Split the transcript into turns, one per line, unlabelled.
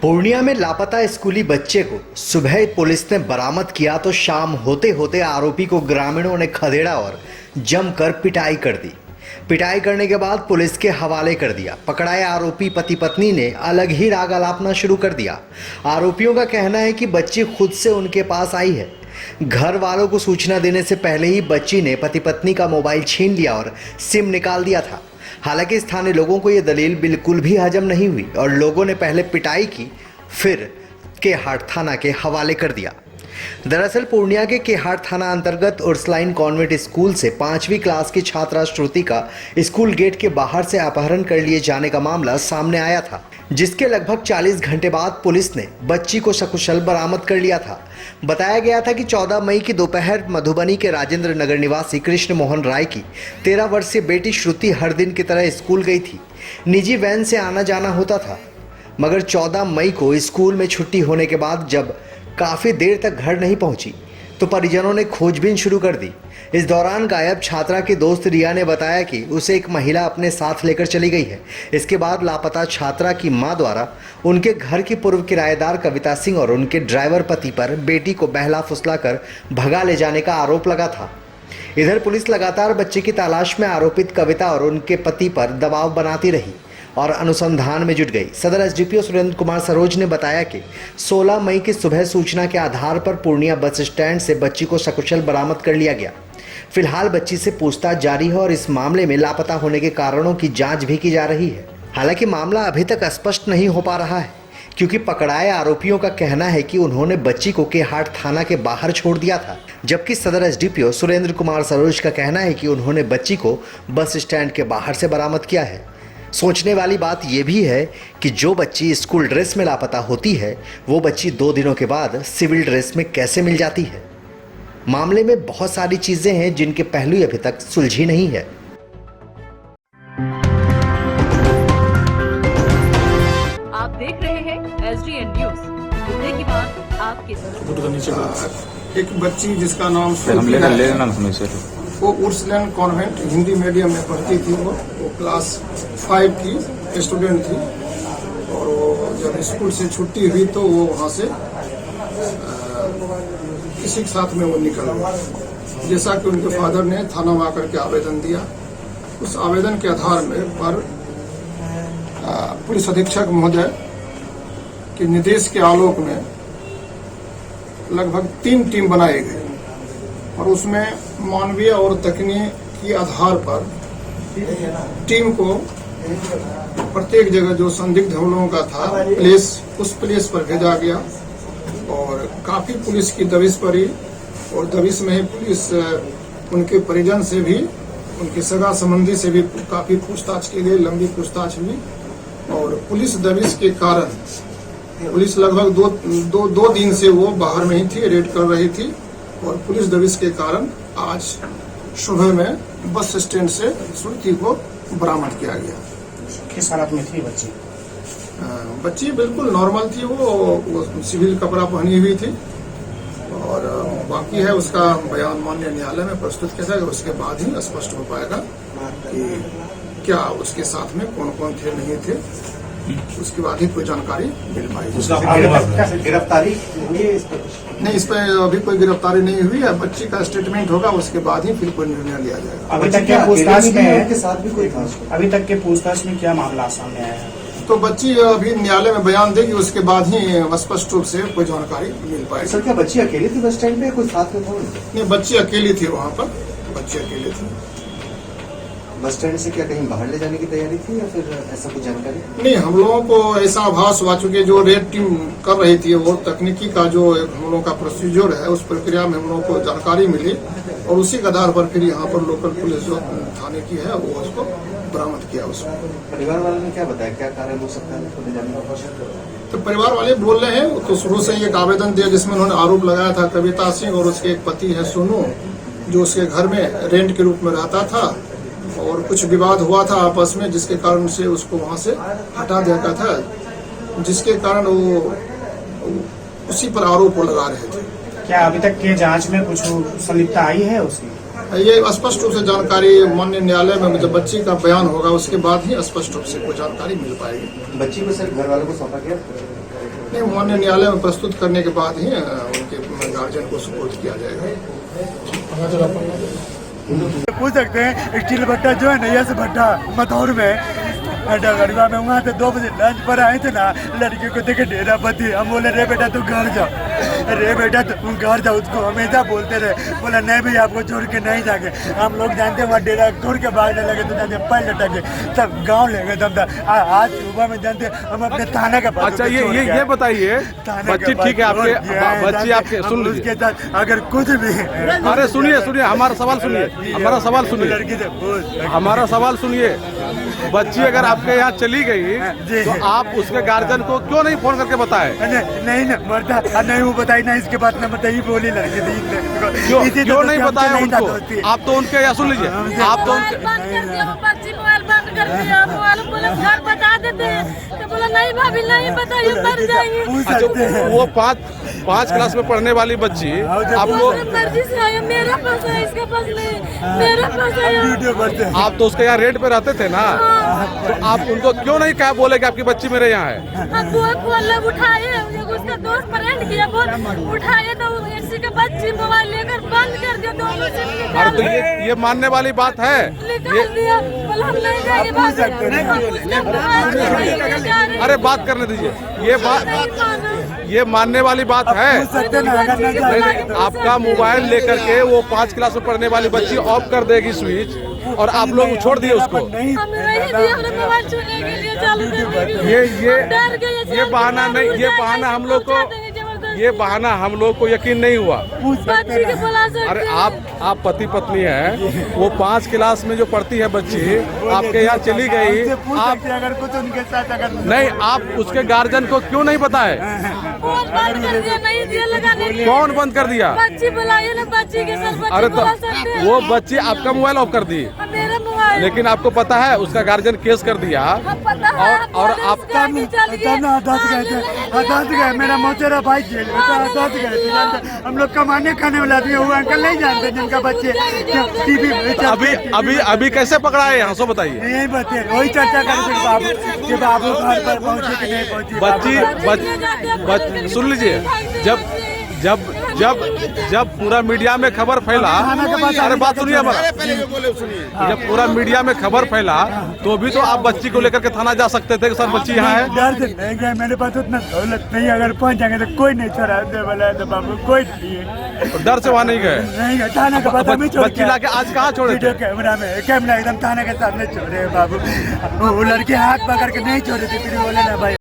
पूर्णिया में लापता स्कूली बच्चे को सुबह पुलिस ने बरामद किया तो शाम होते होते आरोपी को ग्रामीणों ने खदेड़ा और जमकर पिटाई कर दी। पिटाई करने के बाद पुलिस के हवाले कर दिया। पकड़ाए आरोपी पति पत्नी ने अलग ही राग अलापना शुरू कर दिया। आरोपियों का कहना है कि बच्ची खुद से उनके पास आई है। घर वालों को सूचना देने से पहले ही बच्ची ने पति पत्नी का मोबाइल छीन लिया और सिम निकाल दिया था। हालांकि स्थानीय लोगों को यह दलील बिल्कुल भी हजम नहीं हुई और लोगों ने पहले पिटाई की, फिर केहाट थाना के हवाले कर दिया। दरअसल पूर्णिया के केहाट थाना अंतर्गत उर्सलाइन कॉन्वेंट स्कूल से 5वीं क्लास की छात्रा श्रुति का स्कूल गेट के बाहर से अपहरण कर लिए जाने का मामला सामने आया था, जिसके लगभग 40 घंटे बाद पुलिस ने बच्ची को सकुशल बरामद कर लिया था। बताया गया था कि 14 मई की दोपहर मधुबनी के राजेंद्र नगर निवासी कृष्ण मोहन राय की 13 वर्षीय बेटी श्रुति हर दिन की तरह स्कूल गई थी। निजी वैन से आना जाना होता था, मगर 14 मई को स्कूल में छुट्टी होने के बाद जब काफ़ी देर तक घर नहीं पहुंची तो परिजनों ने खोजबीन शुरू कर दी। इस दौरान गायब छात्रा की दोस्त रिया ने बताया कि उसे एक महिला अपने साथ लेकर चली गई है। इसके बाद लापता छात्रा की मां द्वारा उनके घर की पूर्व किराएदार कविता सिंह और उनके ड्राइवर पति पर बेटी को बहला फुसलाकर भगा ले जाने का आरोप लगा था। इधर पुलिस लगातार बच्चे की तलाश में आरोपित कविता और उनके पति पर दबाव बनाती रही और अनुसंधान में जुट गई। सदर एसडीपीओ सुरेंद्र कुमार सरोज ने बताया कि 16 मई की सुबह सूचना के आधार पर पूर्णिया बस स्टैंड से बच्ची को सकुशल बरामद कर लिया गया। फिलहाल बच्ची से पूछताछ जारी है और इस मामले में लापता होने के कारणों की जांच भी की जा रही है। हालांकि मामला अभी तक स्पष्ट नहीं हो पा रहा है, क्योंकि पकड़ाए आरोपियों का कहना है कि उन्होंने बच्ची को केहाट थाना के बाहर छोड़ दिया था, जबकि सदर एसडीपीओ सुरेंद्र कुमार सरोज का कहना है कि उन्होंने बच्ची को बस स्टैंड के बाहर से बरामद किया है। सोचने वाली बात यह भी है कि जो बच्ची स्कूल ड्रेस में लापता होती है, वो बच्ची 2 दिनों के बाद सिविल ड्रेस में कैसे मिल जाती है। मामले में बहुत सारी चीजें हैं जिनके पहलू अभी तक सुलझी नहीं है।
आप देख रहे हैं एसडीएन न्यूज, मुद्दे की बात आपके साथ।
एक बच्ची जिसका नाम वो उर्सलाइन कॉन्वेंट हिंदी मीडियम में पढ़ती थी। वो क्लास 5 की स्टूडेंट थी और वो जब स्कूल से छुट्टी हुई तो वो वहाँ से किसी के साथ में वो निकल गई। जैसा कि उनके फादर ने थाना में आकर के आवेदन दिया, उस आवेदन के आधार में पर पुलिस अधीक्षक महोदय के निर्देश के आलोक में लगभग 3 टीम बनाई गई और उसमें मानवीय और तकनीकी आधार पर टीम को प्रत्येक जगह जो संदिग्ध हम लोगों का था उस प्लेस पर भेजा गया और काफी पुलिस की दबिश पड़ी और दबिश में ही पुलिस उनके परिजन से भी, उनके सगा संबंधी से भी काफी पूछताछ की गई, लंबी पूछताछ हुई और पुलिस दबिश के कारण पुलिस लगभग दो दिन से वो बाहर में ही थी, रेड कर रही थी और पुलिस दबिश के कारण आज सुबह में बस स्टैंड से श्रुति को बरामद किया गया।
किस हालत में थी बच्ची?
बच्ची बिल्कुल नॉर्मल थी। वो सिविल कपड़ा पहनी हुई थी और बाकी है उसका बयान माननीय न्यायालय में प्रस्तुत किया जाएगा। उसके बाद ही स्पष्ट हो पाएगा कि क्या उसके साथ में कौन कौन थे, नहीं थे। उसके बाद ही कोई जानकारी मिल पाएगी।
गिरफ्तारी
नहीं, इस पर अभी कोई गिरफ्तारी नहीं हुई है। बच्ची का स्टेटमेंट होगा, उसके बाद ही फिर कोई निर्णय लिया जाएगा।
अभी तक के पूछताछ में क्या मामला सामने आया है?
तो बच्ची अभी न्यायालय में बयान देगी, उसके बाद ही स्पष्ट रूप से कोई जानकारी मिल पाएगी।
सर, क्या बच्ची अकेली थी बस स्टैंड पे, कोई साथ में था?
नहीं, बच्ची अकेली थी वहाँ पर, बच्ची अकेली थी।
बस स्टैंड से क्या कहीं बाहर ले जाने की तैयारी थी या फिर ऐसा कुछ जानकारी?
नहीं, हम लोगों को ऐसा आभास हुआ, चूंकि जो रेड टीम कर रही थी वो तकनीकी का जो हम लोगों का प्रोसीजर है उस प्रक्रिया में हम लोगों को जानकारी मिली और उसी के आधार पर फिर यहाँ पर लोकल पुलिस जो थाने की है वो उसको बरामद किया। उसको
परिवार वालों ने क्या बताया, क्या कारण हो सकता है ले जाने का?
तो परिवार वाले बोल रहे हैं, तो शुरू से एक आवेदन दिया जिसमें उन्होंने आरोप लगाया था कविता सिंह और उसके एक पति है सोनू, जो उसके घर में रेंट के रूप में रहता था और कुछ विवाद हुआ था आपस में, जिसके कारण से उसको वहां से हटा दिया गया था, जिसके कारण वो उसी पर आरोप लगा रहे थे।
क्या अभी तक के जांच में कुछ संलिप्तता आई है उसकी?
ये स्पष्ट रूप से जानकारी माननीय न्यायालय में जब बच्ची का बयान होगा उसके बाद ही स्पष्ट रूप से कोई जानकारी मिल पाएगी।
बच्ची को सिर्फ घर वालों को सौंपा गया?
नहीं, माननीय न्यायालय में प्रस्तुत करने के बाद ही उनके गार्जियन को सुपुर्द किया जाएगा।
पूछ सकते हैं स्टील भट्टा जो है ना, यस भट्टा मथौर में गढ़वा में, वहाँ से 2 बजे लंच पर आए थे ना, लड़की को देखे डेरा पति, हम बोले रे बेटा तू घर जाओ, रे बेटा तुम घर जाओ, उसको हमेशा बोलते रहे। बोला नहीं भैया आपको छोड़ के नहीं जाके। हम लोग जानते हैं वहाँ डेरा छोड़ के भागने लगे तो जानते पैर लटके सब गाँव ले गए दम। आज सुबह में जानते हम अपने थाना के पास।
अच्छा ये बताइए, बच्ची ठीक है आपके, बच्ची आपके, सुन लीजिए,
उसके साथ अगर कुछ भी,
अरे सुनिए हमारा सवाल सुनिए, हमारा सवाल सुनिए,
लड़की से
हमारा सवाल सुनिए। बच्ची अगर आपके यहाँ चली गई तो आप उसके गार्जियन को क्यों नहीं फोन करके बताए?
नहीं ना मरता नहीं, वो बताई ना, इसके बाद ना बताइए, बोली लड़की थी।
क्यों नहीं बताया उनको? आप तो उनके यहाँ, सुन लीजिए, आप तो उनके,
मोबाइल बंद कर दिया, मोबाइल बोले घर बता देते, तो बोला नहीं भाभी नहीं बताइए मर जाएंगे।
अच्छा वो पाँच क्लास में पढ़ने वाली बच्ची आपको,
मर्जी से आया, मेरा पास है, इसके पास नहीं, मेरा पास आया।
आप तो उसके यहाँ रेंट पे रहते थे ना, तो आप उनको क्यों नहीं कहा, बोले कि आपकी बच्ची मेरे यहाँ है?
हम फोन लोग उठाए, उसका दोस्त फ्रेंड किया फोन उठाए तो किसी के बच्ची मोबाइल लेकर बंद कर दिया, दोनों से
अरे तो ये मानने वाली बात है।
निकाल दिया, बोला हम नहीं जाएंगे भाभी।
अरे बात करने दीजिए, ये मानने वाली बात है। आपका मोबाइल लेकर के वो 5 क्लास में पढ़ने वाली बच्ची ऑफ कर देगी स्विच, और आप लोग छोड़ दिए उसको। ये बहाना नहीं, ये बहाना हम लोग को, ये बहाना हम लोग को यकीन नहीं हुआ। अरे आप पति पत्नी है, वो 5 क्लास में जो पढ़ती है बच्ची आपके यहाँ चली गई, आप
अगर कुछ उनके साथ अगर
नहीं, आप उसके गार्जियन को क्यों नहीं बताए? कौन बंद कर दिया?
बच्ची बुलाइए ना, बच्ची के साथ
अरे तो वो बच्ची आपका मोबाइल ऑफ कर दी,
मेरा मोबाइल,
लेकिन आपको पता है उसका गार्जियन केस कर दिया, और आप
दस गए, मेरा मौतेरा भाई जेल में दस गए। हम लोग कमाने खाने वाले आदमी, वो अंकल नहीं जानते जिनका बच्चे टीवी
अभी कैसे पकड़ा है यहाँ, सो बताइए।
यही बात है, वही चर्चा करें बाबू कि बाबू घर पर पहुँचे कि नहीं पहुँची।
बच्ची सुन लीजिए, जब पूरा मीडिया में खबर फैला, अरे बात सुनिए हमारा, जब पूरा मीडिया में खबर फैला तो भी तो आप बच्ची को लेकर के थाना जा सकते थे कि सर बच्ची यहाँ है।
डर से नहीं गए, मेरे पास उतना दौलत नहीं, अगर पहुँच जाएंगे तो कोई नहीं छोड़ा वाला है, तो बाबू कोई नहीं है।
डर से वहाँ नहीं गए,
नहीं गए, थाना के बाद हमें छोड़
बच्ची लाके आज कहाँ छोड़े थे?
कैमरा एकदम थाना के सामने छोड़े बाबू, वो लड़के हाथ पकड़ के नहीं छोड़े थे, फिर बोले ना भाई